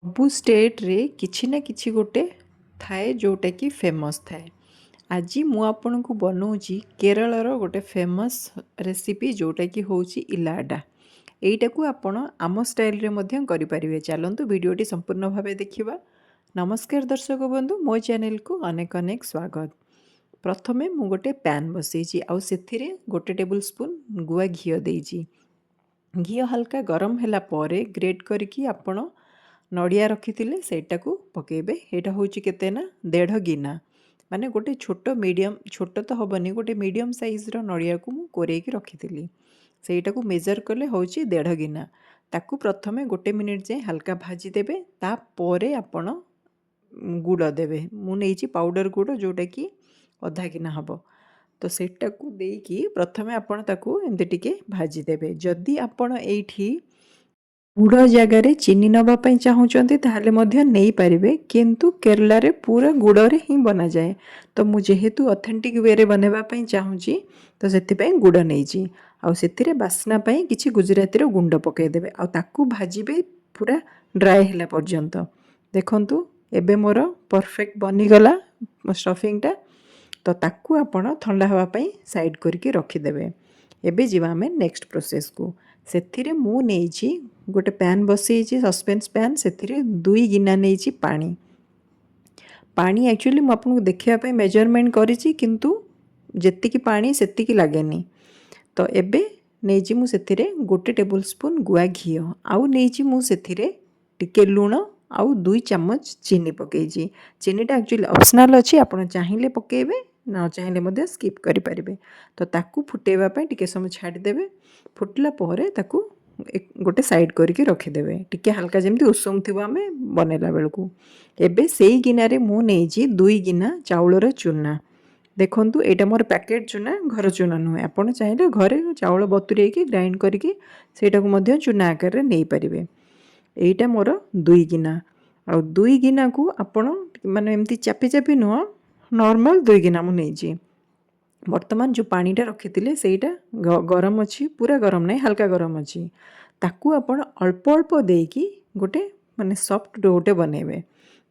ସବୁ ଷ୍ଟେଟ୍ରେ କିଛି ନା କିଛି ଗୋଟେ ଥାଏ ଯେଉଁଟାକି ଫେମସ୍ ଥାଏ। ଆଜି ମୁଁ ଆପଣଙ୍କୁ ବନଉଛି କେରଳର ଗୋଟେ ଫେମସ୍ ରେସିପି ଯେଉଁଟାକି ହେଉଛି ଇଲାଡା। ଏଇଟାକୁ ଆପଣ ଆମ ଷ୍ଟାଇଲରେ ମଧ୍ୟ କରିପାରିବେ। ଚାଲନ୍ତୁ ଭିଡ଼ିଓଟି ସମ୍ପୂର୍ଣ୍ଣ ଭାବେ ଦେଖିବା। ନମସ୍କାର ଦର୍ଶକ ବନ୍ଧୁ, ମୋ ଚ୍ୟାନେଲକୁ ଅନେକ ଅନେକ ସ୍ୱାଗତ। ପ୍ରଥମେ ମୁଁ ଗୋଟେ ପ୍ୟାନ୍ ବସେଇଛି ଆଉ ସେଥିରେ 1 ଟେବୁଲ ସ୍ପୁନ୍ ଗୁଆ ଘିଅ ଦେଇଛି। ଘିଅ ହାଲକା ଗରମ ହେଲା ପରେ ଗ୍ରେଟ୍ କରିକି ଆପଣ ନଡ଼ିଆ ରଖିଥିଲେ ସେଇଟାକୁ ପକାଇବେ। ଏଇଟା ହେଉଛି କେତେ ନା 1.5 ଗିନା, ମାନେ ଗୋଟେ ଛୋଟ ମିଡ଼ିୟମ୍, ଛୋଟ ତ ହେବନି, ଗୋଟେ ମିଡ଼ିୟମ୍ ସାଇଜ୍ର ନଡ଼ିଆକୁ ମୁଁ କୋରେଇକି ରଖିଥିଲି। ସେଇଟାକୁ ମେଜର୍ କଲେ ହେଉଛି 1.5 ଗିନା। ତାକୁ ପ୍ରଥମେ 1 ମିନିଟ୍ ଯାଏଁ ହାଲକା ଭାଜିଦେବେ। ତାପରେ ଆପଣ ଗୁଡ଼ ଦେବେ। ମୁଁ ନେଇଛି ପାଉଡ଼ର ଗୁଡ଼ ଯେଉଁଟାକି ଅଧା ଗିନା ହେବ। ତ ସେଇଟାକୁ ଦେଇକି ପ୍ରଥମେ ଆପଣ ତାକୁ ଏମିତି ଟିକେ ଭାଜିଦେବେ। ଯଦି ଆପଣ ଏଇଠି ଗୁଡ଼ ଜାଗାରେ ଚିନି ନେବା ପାଇଁ ଚାହୁଁଛନ୍ତି ତାହେଲେ ମଧ୍ୟ ନେଇପାରିବେ, କିନ୍ତୁ କେରଳାରେ ପୁରା ଗୁଡ଼ରେ ହିଁ ବନାଯାଏ। ତ ମୁଁ ଯେହେତୁ ଅଥେଣ୍ଟିକ୍ ୱେରେ ବନାଇବା ପାଇଁ ଚାହୁଁଛି ତ ସେଥିପାଇଁ ଗୁଡ଼ ନେଇଛି। ଆଉ ସେଥିରେ ବାସ୍ନା ପାଇଁ କିଛି ଗୁଜୁରାତିର ଗୁଣ୍ଡ ପକାଇଦେବେ ଆଉ ତାକୁ ଭାଜିବେ ପୁରା ଡ୍ରାଏ ହେଲା ପର୍ଯ୍ୟନ୍ତ। ଦେଖନ୍ତୁ ଏବେ ମୋର ପରଫେକ୍ଟ ବନିଗଲା ଷ୍ଟଫିଂଟା। ତ ତାକୁ ଆପଣ ଥଣ୍ଡା ହେବା ପାଇଁ ସାଇଡ଼୍ କରିକି ରଖିଦେବେ। ଏବେ ଯିବା ଆମେ ନେକ୍ସଟ ପ୍ରୋସେସ୍କୁ। ସେଥିରେ ମୁଁ ନେଇଛି ଗୋଟେ ପ୍ୟାନ୍ ବସେଇଛି, ସସ୍ପେନ୍ସ ପ୍ୟାନ୍। ସେଥିରେ 2 ଗିନା ନେଇଛି ପାଣି। ପାଣି ଆକ୍ଚୁଆଲି ମୁଁ ଆପଣଙ୍କୁ ଦେଖିବା ପାଇଁ ମେଜରମେଣ୍ଟ କରିଛି, କିନ୍ତୁ ଯେତିକି ପାଣି ସେତିକି ଲାଗେନି। ତ ଏବେ ନେଇଛି ମୁଁ ସେଥିରେ 1 ଟେବୁଲ ସ୍ପୁନ୍ ଗୁଆ ଘିଅ, ଆଉ ନେଇଛି ମୁଁ ସେଥିରେ ଟିକେ ଲୁଣ ଆଉ 2 ଚାମଚ ଚିନି ପକାଇଛି। ଚିନିଟା ଆକ୍ଚୁଆଲି ଅପସନାଲ୍ ଅଛି, ଆପଣ ଚାହିଁଲେ ପକାଇବେ, ନ ଚାହିଁଲେ ମଧ୍ୟ ସ୍କିପ୍ କରିପାରିବେ। ତ ତାକୁ ଫୁଟାଇବା ପାଇଁ ଟିକେ ସମୟ ଛାଡ଼ିଦେବେ। ଫୁଟିଲା ପରେ ତାକୁ ଗୋଟେ ସାଇଡ଼୍ କରିକି ରଖିଦେବେ, ଟିକେ ହାଲକା ଯେମିତି ଉଷୁମ ଥିବ ଆମେ ବନେଇଲା ବେଳକୁ। ଏବେ ସେଇ ଗିନାରେ ମୁଁ ନେଇଛି 2 ଗିନା ଚାଉଳର ଚୁନା। ଦେଖନ୍ତୁ ଏଇଟା ମୋର ପ୍ୟାକେଟ୍ ଚୁନା, ଘର ଚୁନା ନୁହେଁ। ଆପଣ ଚାହିଁଲେ ଘରେ ଚାଉଳ ବତୁରେଇକି ଗ୍ରାଇଣ୍ଡ କରିକି ସେଇଟାକୁ ମଧ୍ୟ ଚୁନା ଆକାରରେ ନେଇପାରିବେ। ଏଇଟା ମୋର 2 ଗିନା। ଆଉ 2 ଗିନାକୁ ଆପଣ ମାନେ ଏମିତି ଚାପି ଚାପି ନୁହଁ, ନର୍ମାଲ 2 ଗିନା ମୁଁ ନେଇଛି। ବର୍ତ୍ତମାନ ଯେଉଁ ପାଣିଟା ରଖିଥିଲେ ସେଇଟା ଗରମ ଅଛି, ପୁରା ଗରମ ନାହିଁ, ହାଲକା ଗରମ ଅଛି। ତାକୁ ଆପଣ ଅଳ୍ପ ଅଳ୍ପ ଦେଇକି ଗୋଟେ ମାନେ ସଫ୍ଟ ଡୋଟେ ବନେଇବେ।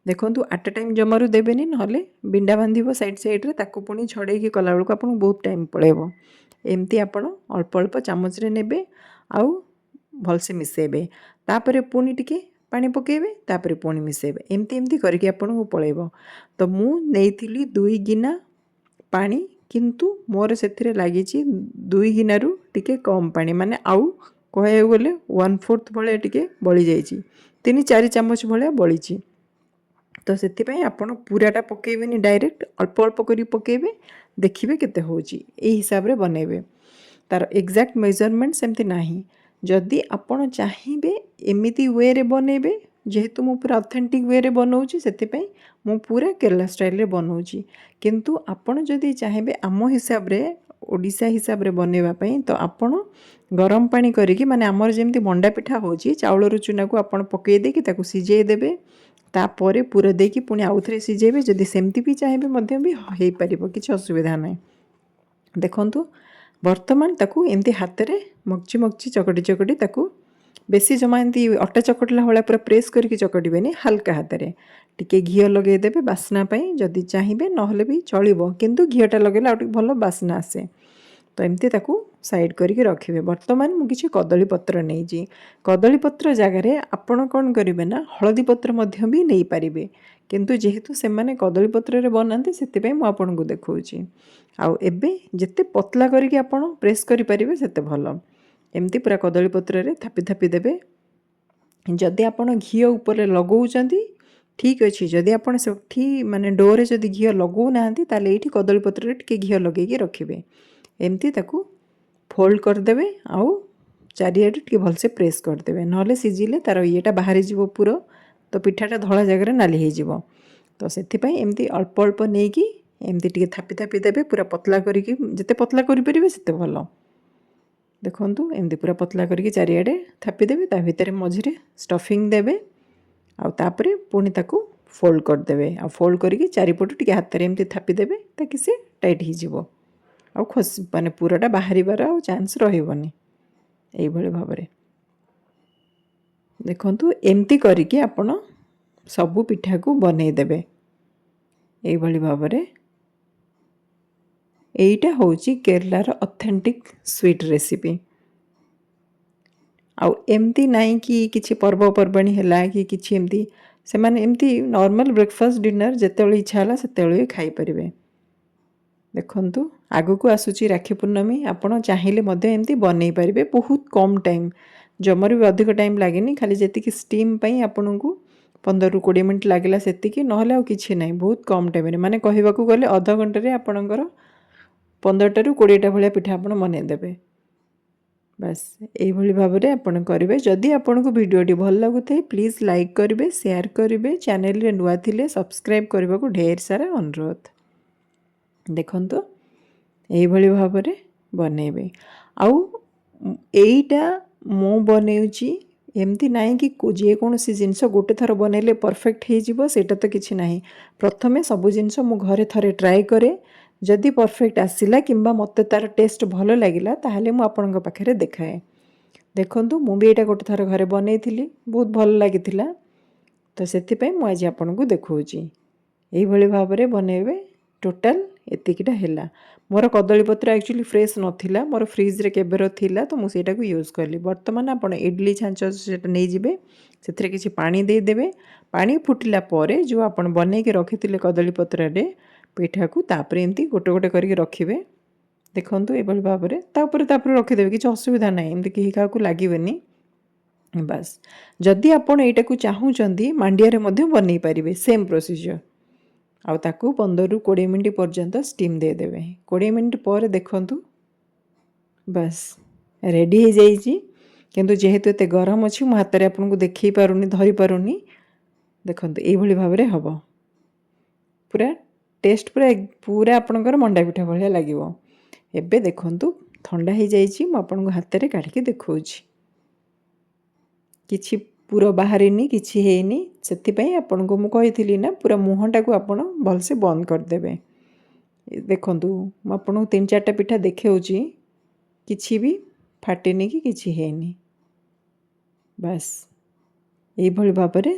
ଦେଖନ୍ତୁ ଆଟ୍ ଏ ଟାଇମ୍ ଜମାରୁ ଦେବେନି, ନହେଲେ ବିଣ୍ଡା ବାନ୍ଧିବ ସାଇଡ଼୍ ସାଇଡ଼୍ରେ, ତାକୁ ପୁଣି ଛଡ଼େଇକି କଲାବେଳକୁ ଆପଣଙ୍କୁ ବହୁତ ଟାଇମ୍ ପଳାଇବ। ଏମିତି ଆପଣ ଅଳ୍ପ ଅଳ୍ପ ଚାମଚରେ ନେବେ ଆଉ ଭଲସେ ମିଶାଇବେ। ତାପରେ ପୁଣି ଟିକେ ପାଣି ପକାଇବେ, ତାପରେ ପୁଣି ମିଶାଇବେ। ଏମିତି ଏମିତି କରିକି ଆପଣଙ୍କୁ ପଳାଇବ। ତ ମୁଁ ନେଇଥିଲି 2 ଗିନା ପାଣି, କିନ୍ତୁ ମୋର ସେଥିରେ ଲାଗିଛି 2 ଗିନାରୁ ଟିକେ କମ୍ ପାଣି, ମାନେ ଆଉ କହିବାକୁ ଗଲେ 1/4 ଭଳିଆ ଟିକେ ବଳିଯାଇଛି, 3-4 ଚାମଚ ଭଳିଆ ବଳିଛି। ତ ସେଥିପାଇଁ ଆପଣ ପୁରାଟା ପକାଇବେନି, ଡାଇରେକ୍ଟ ଅଳ୍ପ ଅଳ୍ପ କରି ପକାଇବେ, ଦେଖିବେ କେତେ ହେଉଛି, ଏଇ ହିସାବରେ ବନେଇବେ। ତା'ର ଏକ୍ଜାକ୍ଟ ମେଜରମେଣ୍ଟ ସେମିତି ନାହିଁ। ଯଦି ଆପଣ ଚାହିଁବେ ଏମିତି ୱେରେ ବନେଇବେ, ଯେହେତୁ ମୁଁ ପୁରା ଅଥେଣ୍ଟିକ୍ ୱେରେ ବନାଉଛି ସେଥିପାଇଁ ମୁଁ ପୁରା କେରଲା ଷ୍ଟାଇଲରେ ବନାଉଛି। କିନ୍ତୁ ଆପଣ ଯଦି ଚାହିଁବେ ଆମ ହିସାବରେ, ଓଡ଼ିଶା ହିସାବରେ ବନେଇବା ପାଇଁ, ତ ଆପଣ ଗରମ ପାଣି କରିକି, ମାନେ ଆମର ଯେମିତି ମଣ୍ଡା ପିଠା ହେଉଛି, ଚାଉଳର ଚୁନାକୁ ଆପଣ ପକାଇ ଦେଇକି ତାକୁ ସିଝେଇ ଦେବେ, ତାପରେ ପୁର ଦେଇକି ପୁଣି ଆଉଥରେ ସିଝେଇବେ। ଯଦି ସେମିତି ବି ଚାହିଁବେ ମଧ୍ୟ ବି ହେଇପାରିବ, କିଛି ଅସୁବିଧା ନାହିଁ। ଦେଖନ୍ତୁ ବର୍ତ୍ତମାନ ତାକୁ ଏମିତି ହାତରେ ମକଚି ମକଚି ଚକଟି ଚକଟି, ତାକୁ ବେଶୀ ଜମା ଏମିତି ଅଟା ଚକଟିଲା ଭଳିଆ ପୁରା ପ୍ରେସ୍ କରିକି ଚକଟିବେନି, ହାଲକା ହାତରେ ଟିକେ ଘିଅ ଲଗାଇଦେବେ ବାସ୍ନା ପାଇଁ, ଯଦି ଚାହିଁବେ, ନହେଲେ ବି ଚଳିବ, କିନ୍ତୁ ଘିଅଟା ଲଗାଇଲେ ଆଉ ଟିକେ ଭଲ ବାସ୍ନା ଆସେ। ତ ଏମିତି ତାକୁ ସାଇଡ଼୍ କରିକି ରଖିବେ। ବର୍ତ୍ତମାନ ମୁଁ କିଛି କଦଳୀପତ୍ର ନେଇଛି। କଦଳୀପତ୍ର ଜାଗାରେ ଆପଣ କ'ଣ କରିବେ ନା ହଳଦୀ ପତ୍ର ମଧ୍ୟ ବି ନେଇପାରିବେ, କିନ୍ତୁ ଯେହେତୁ ସେମାନେ କଦଳୀପତ୍ରରେ ବନାନ୍ତି ସେଥିପାଇଁ ମୁଁ ଆପଣଙ୍କୁ ଦେଖାଉଛି। ଆଉ ଏବେ ଯେତେ ପତଲା କରିକି ଆପଣ ପ୍ରେସ୍ କରିପାରିବେ ସେତେ ଭଲ। ଏମିତି ପୁରା କଦଳୀପତ୍ରରେ ଥାପି ଥାପି ଦେବେ। ଯଦି ଆପଣ ଘିଅ ଉପରେ ଲଗାଉଛନ୍ତି ଠିକ୍ ଅଛି, ଯଦି ଆପଣ ସେଠି ମାନେ ଡୋରେ ଯଦି ଘିଅ ଲଗାଉନାହାନ୍ତି ତାହେଲେ ଏଇଠି କଦଳୀପତ୍ରରେ ଟିକେ ଘିଅ ଲଗାଇକି ରଖିବେ। ଏମିତି ତାକୁ ଫୋଲ୍ଡ କରିଦେବେ ଆଉ ଚାରିଆଡ଼େ ଟିକେ ଭଲସେ ପ୍ରେସ୍ କରିଦେବେ, ନହେଲେ ସିଝିଲେ ତା'ର ଇଏଟା ବାହାରିଯିବ ପୁର, ତ ପିଠାଟା ଧଳା ଜାଗାରେ ନାଲି ହେଇଯିବ। ତ ସେଥିପାଇଁ ଏମିତି ଅଳ୍ପ ଅଳ୍ପ ନେଇକି ଏମିତି ଟିକେ ଥାପି ଥାପି ଦେବେ, ପୁରା ପତଲା କରିକି, ଯେତେ ପତଲା କରିପାରିବେ ସେତେ ଭଲ। ଦେଖନ୍ତୁ ଏମିତି ପୁରା ପତଲା କରିକି ଚାରିଆଡ଼େ ଥାପିଦେବେ, ତା ଭିତରେ ମଝିରେ ଷ୍ଟଫିଂ ଦେବେ, ଆଉ ତାପରେ ପୁଣି ତାକୁ ଫୋଲ୍ଡ କରିଦେବେ। ଆଉ ଫୋଲ୍ଡ କରିକି ଚାରିପଟୁ ଟିକେ ହାତରେ ଏମିତି ଥାପିଦେବେ ତାକି ସେ ଟାଇଟ୍ ହେଇଯିବ, ଆଉ ମାନେ ପୁରଟା ବାହାରିବାର ଆଉ ଚାନ୍ସ ରହିବନି। ଏଇଭଳି ଭାବରେ ଦେଖନ୍ତୁ ଏମିତି କରିକି ଆପଣ ସବୁ ପିଠାକୁ ବନେଇଦେବେ ଏଇଭଳି ଭାବରେ। ଏଇଟା ହେଉଛି କେରଳାର ଅଥେଣ୍ଟିକ୍ ସ୍ୱିଟ୍ ରେସିପି। ଆଉ ଏମିତି ନାହିଁ କି କିଛି ପର୍ବପର୍ବାଣୀ ହେଲା କି କିଛି ଏମିତି, ସେମାନେ ଏମିତି ନର୍ମାଲ୍ ବ୍ରେକଫାଷ୍ଟ ଡିନର୍ ଯେତେବେଳେ ଇଚ୍ଛା ହେଲା ସେତେବେଳେ ବି ଖାଇପାରିବେ। ଦେଖନ୍ତୁ ଆଗକୁ ଆସୁଛି ରାକ୍ଷୀ ପୂର୍ଣ୍ଣମୀ, ଆପଣ ଚାହିଁଲେ ମଧ୍ୟ ଏମିତି ବନେଇ ପାରିବେ। ବହୁତ କମ୍ ଟାଇମ୍, ଜମାରୁ ବି ଅଧିକ ଟାଇମ୍ ଲାଗେନି, ଖାଲି ଯେତିକି ଷ୍ଟିମ୍ ପାଇଁ ଆପଣଙ୍କୁ 15ରୁ 20 ମିନିଟ୍ ଲାଗିଲା ସେତିକି, ନହେଲେ ଆଉ କିଛି ନାହିଁ। ବହୁତ କମ୍ ଟାଇମ୍ରେ, ମାନେ କହିବାକୁ ଗଲେ ଅଧଘଣ୍ଟାରେ ଆପଣଙ୍କର 15ଟାରୁ 20ଟା ଭଳିଆ ପିଠା ଆପଣ ବନେଇଦେବେ। ବାସ୍ ଏଇଭଳି ଭାବରେ ଆପଣ କରିବେ। ଯଦି ଆପଣଙ୍କୁ ଭିଡ଼ିଓଟି ଭଲ ଲାଗୁଥାଏ ପ୍ଲିଜ୍ ଲାଇକ୍ କରିବେ, ସେୟାର କରିବେ, ଚ୍ୟାନେଲରେ ନୂଆ ଥିଲେ ସବସ୍କ୍ରାଇବ୍ କରିବାକୁ ଢେର ସାରା ଅନୁରୋଧ। ଦେଖନ୍ତୁ ଏଇଭଳି ଭାବରେ ବନେଇବେ। ଆଉ ଏଇଟା ମୁଁ ବନେଉଛି, ଏମିତି ନାହିଁ କି ଯେକୌଣସି ଜିନିଷ ଗୋଟେ ଥର ବନେଇଲେ ପରଫେକ୍ଟ ହେଇଯିବ, ସେଇଟା ତ କିଛି ନାହିଁ। ପ୍ରଥମେ ସବୁ ଜିନିଷ ମୁଁ ଘରେ ଥରେ ଟ୍ରାଏ କରେ, ଯଦି ପରଫେକ୍ଟ ଆସିଲା କିମ୍ବା ମୋତେ ତା'ର ଟେଷ୍ଟ ଭଲ ଲାଗିଲା ତାହେଲେ ମୁଁ ଆପଣଙ୍କ ପାଖରେ ଦେଖାଏ। ଦେଖନ୍ତୁ ମୁଁ ବି ଏଇଟା ଗୋଟେ ଥର ଘରେ ବନେଇଥିଲି, ବହୁତ ଭଲ ଲାଗିଥିଲା, ତ ସେଥିପାଇଁ ମୁଁ ଆଜି ଆପଣଙ୍କୁ ଦେଖାଉଛି। ଏଇଭଳି ଭାବରେ ବନେଇବେ। ଟୋଟାଲ୍ ଏତିକିଟା ହେଲା। ମୋର କଦଳୀପତ୍ର ଆକ୍ଚୁଆଲି ଫ୍ରେଶ୍ ନଥିଲା, ମୋର ଫ୍ରିଜ୍ରେ କେବେର ଥିଲା, ତ ମୁଁ ସେଇଟାକୁ ୟୁଜ୍ କଲି। ବର୍ତ୍ତମାନ ଆପଣ ଇଡଲି ଛାଞ୍ଚ ସେଇଟା ନେଇଯିବେ, ସେଥିରେ କିଛି ପାଣି ଦେଇଦେବେ। ପାଣି ଫୁଟିଲା ପରେ ଯେଉଁ ଆପଣ ବନେଇକି ରଖିଥିଲେ କଦଳୀପତ୍ରରେ ପିଠାକୁ ତାପରେ ଏମିତି ଗୋଟେ ଗୋଟେ କରିକି ରଖିବେ। ଦେଖନ୍ତୁ ଏଭଳି ଭାବରେ ତାପରେ ରଖିଦେବେ, କିଛି ଅସୁବିଧା ନାହିଁ, ଏମିତି କେହି କାହାକୁ ଲାଗିବେନି। ବାସ୍ ଯଦି ଆପଣ ଏଇଟାକୁ ଚାହୁଁଛନ୍ତି ମାଣ୍ଡିଆରେ ମଧ୍ୟ ବନେଇ ପାରିବେ, ସେମ୍ ପ୍ରୋସିଜର। ଆଉ ତାକୁ 15ରୁ 20 ମିନିଟ୍ ପର୍ଯ୍ୟନ୍ତ ଷ୍ଟିମ୍ ଦେଇଦେବେ। 20 ମିନିଟ୍ ପରେ ଦେଖନ୍ତୁ ବାସ୍ ରେଡ଼ି ହେଇଯାଇଛି। କିନ୍ତୁ ଯେହେତୁ ଏତେ ଗରମ ଅଛି ମୁଁ ହାତରେ ଆପଣଙ୍କୁ ଦେଖେଇ ପାରୁନି, ଧରି ପାରୁନି। ଦେଖନ୍ତୁ ଏଇଭଳି ଭାବରେ ହେବ। ପୁରା ଟେଷ୍ଟ ପୁରା ଆପଣଙ୍କର ମଣ୍ଡା ପିଠା ଭଳିଆ ଲାଗିବ। ଏବେ ଦେଖନ୍ତୁ ଥଣ୍ଡା ହେଇଯାଇଛି, ମୁଁ ଆପଣଙ୍କୁ ହାତରେ କାଢ଼ିକି ଦେଖାଉଛି। କିଛି ପୁର ବାହାରିନି, କିଛି ହେଇନି। ସେଥିପାଇଁ ଆପଣଙ୍କୁ ମୁଁ କହିଥିଲି ନା, ପୁରା ମୁହଁଟାକୁ ଆପଣ ଭଲସେ ବନ୍ଦ କରିଦେବେ। ଦେଖନ୍ତୁ ମୁଁ ଆପଣଙ୍କୁ 3-4ଟା ପିଠା ଦେଖାଉଛି, କିଛି ବି ଫାଟିନି କି କିଛି ହେଇନି। ବାସ୍ ଏଇଭଳି ଭାବରେ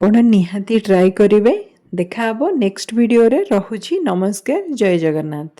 ଆପଣ ନିହାତି ଟ୍ରାଏ କରିବେ। ଦେଖା ହେବ ନେକ୍ସଟ ଭିଡ଼ିଓରେ। ରହୁଛି, ନମସ୍କାର, ଜୟ ଜଗନ୍ନାଥ।